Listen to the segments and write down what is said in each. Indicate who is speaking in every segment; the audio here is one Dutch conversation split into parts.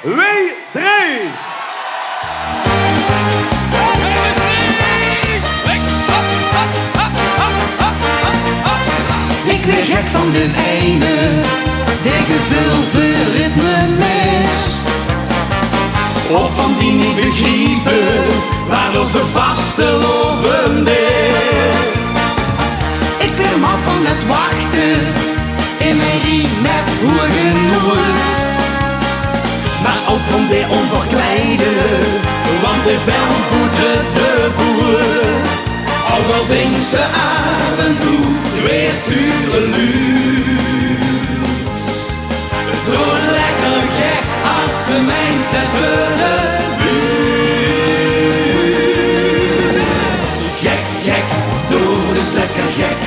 Speaker 1: W-Dreej.
Speaker 2: Ik ben gek van de ene, de gevulde ritmemes. Of van die niet begrijpen, waardoor ze vastelovend is. Ik ben mal van het wachten, in een riem met hoergenoerd. Maar ook van de onverkleide, want de veld boete de boer. Al wel ding ze af en toe, 2 uren luur. Het wordt lekker gek als ze mijn zullen buurt. Gek, gek, doen is lekker gek.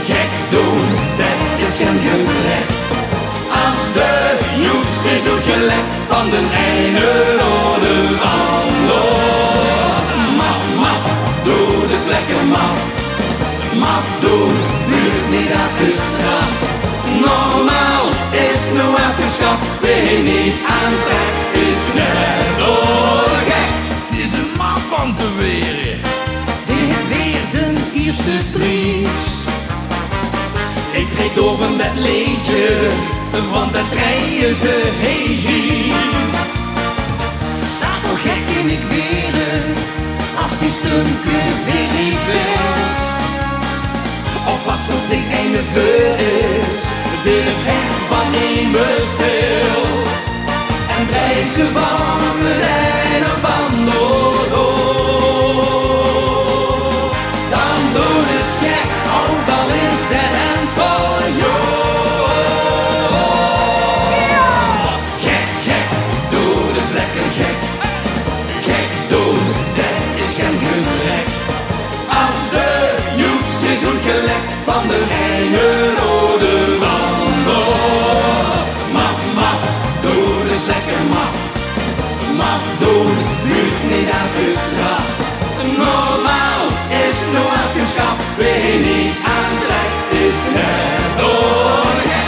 Speaker 2: Gek doen, dat is geen gebrek. Als de joes is het gelek van de ene naar de ander. Maf, maf, doen is lekker maf. Maf doen, buurt niet afgestraft. Normaal is nu afgeschaft, wie niet aantrekt is net doorgek.
Speaker 3: Het is een man van te weren.
Speaker 2: Dit weer de eerste prijs. Ik kreeg door een met leedje, want dat krijgen ze hees. Staat al gek in ik weer, als die stunken weer niet weet. Of als het die ene veur is, de weg van een bestil. En prijzen van de ene van Noord. Dan doe is gek, ook al is dat een Spanjool. Gek, gek, doe is lekker gek. Gek doen, dat is geen gebrek. Als de joeks is goed gelekt van de ene naar de ander. Maf, maf, doe is lekker maf. Maf doen, buurt niet afgestraft. Normaal is nu afgeschaft, wie niet aantrekt is net doorgek.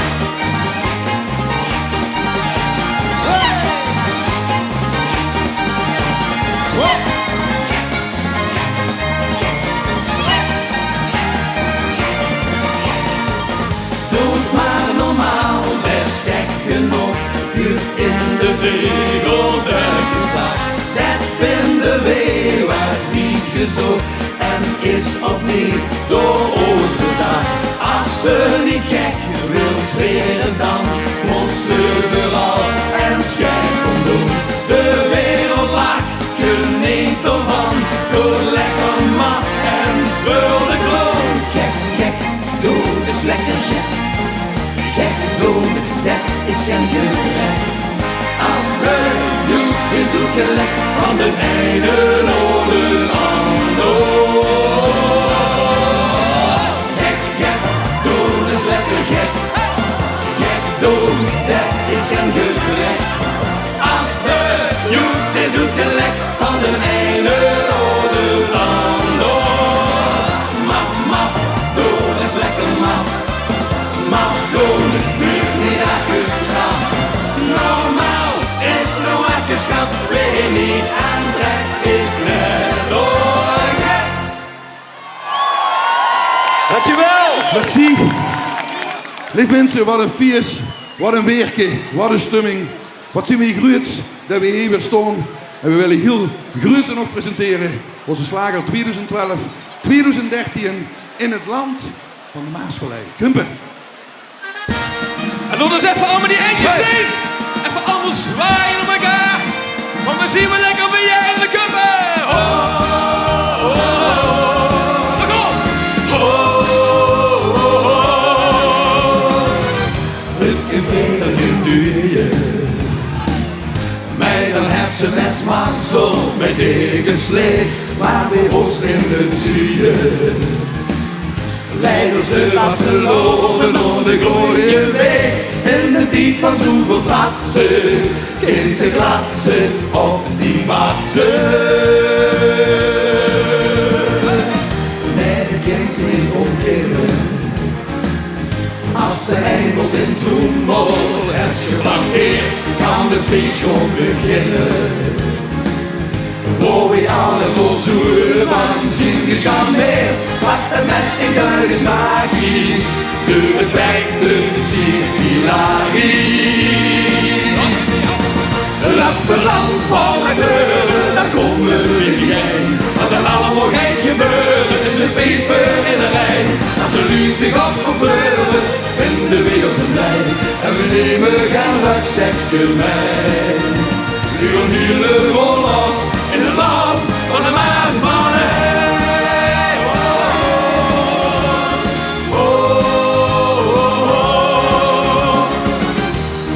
Speaker 2: Doe het maar normaal, best gek genoeg. Buurt in de regel der gezag. Dat vinden we wat niet gezocht. En is opnieuw door ons bedacht. Als ze niet gek wil zweren, dan moet ze vooral en schijn doen. De wereld lacht, geniet ervan. Door lekker mat en spul de kloon. Gek, gek, doe is lekker gek. Gek doen, dat is geen gebrek. Als de joeks is goed gelekt van de ene naar de ander. Gek, gek, doen is lekker gek. Gek doen, dat is geen gebrek. Als de joeks is goed gelekt van de ene naar de ander. Maf, maf, doen is lekker maf. Mag doen, buurt niet afgestraft. Normaal is nu afgeschaft, wie niet aantrekt is net doorgek.
Speaker 1: Dankjewel.
Speaker 3: Merci. Lieve mensen, wat een feest, wat een weerke, wat een stemming. Wat zijn we gegroeid dat we hier weer staan. En we willen heel groot nog presenteren. Onze slager 2012, 2013 in het land van de Maasvallei. Kumpen.
Speaker 1: En doe dus even allemaal die eentjes zien. Even allemaal zwaaien op elkaar. Want dan zien we lekker bij je in de kuppen. Oh, oh, oh, oh. Kom op. Oh, oh, oh.
Speaker 2: Het kan vredig duren. Mij dan heeft ze net maar zo met dikke slee. Maar weer host in het zuiden. Leiders de laatste lopen door de glooie weg. In de tijd van zoveel fratsen, kind ze glatsen op die matsen. Nee, de kind zich ontkennen. Als de hemel in toemel hebt geflankeerd, kan het feest gewoon beginnen. Waar we allemaal zo van zijn gecharmeerd. Wat er met een dag is magisch, de effecten zijn hilarisch. Lappenland van de kleuren, daar komen we heen. Wat er allemaal gaat gebeuren, is een feest voor iedereen. Als er nu zich op kleuren, vinden we ons blij. En we nemen gaan rugzakje mee. We gaan helemaal los in het land van de Maasmannen.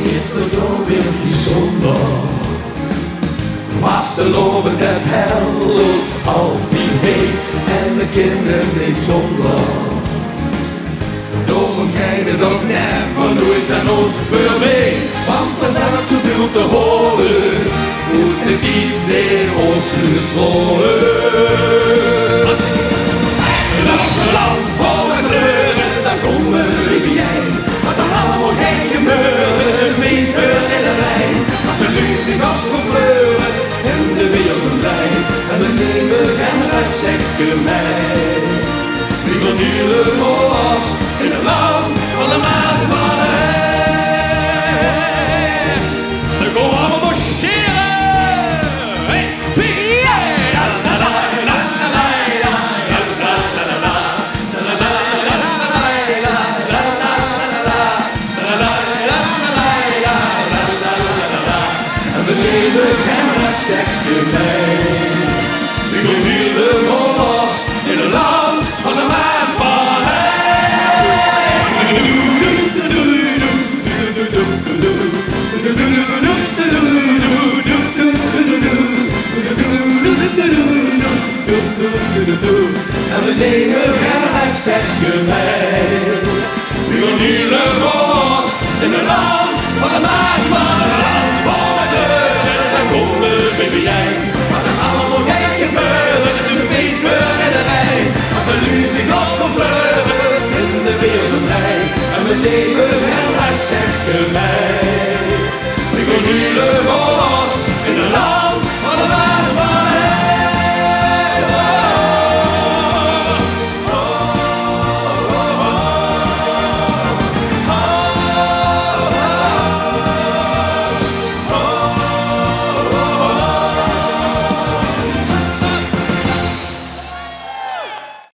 Speaker 2: Het wordt alweer bijzonder. Vast te loven dat hel ons altijd heet. En we kunnen niet zonder. Daarom krijgen we dat net van nooit aan ons voorbij. Want er is zoveel te horen. Moet het niet meer ons gestrolen. Land vol de kleuren, daar komen we bijeen. Wat er allemaal gaat gebeuren, is een feest voor iedereen. Als er nu zich op kan kleuren, vinden we ons blij. En we nemen geen rugzakje mee. We gaan helemaal los in het land van de Maasmannen.
Speaker 1: We gaan allemaal marcheren! Hey,
Speaker 2: en we nemen geen rugzakje mee. We gaan helemaal los in het land van de Maasmannen. En we nemen geen rugzakje mee. We gaan helemaal los in het land van de Maasmannen. Voor de deur, daar komen we bijeen. Wat er allemaal gaat gebeuren, is een feest voor iedereen. Als er nu zich op kan kleuren, vinden we ons blij. En we nemen geen rugzakje mee. We gaan helemaal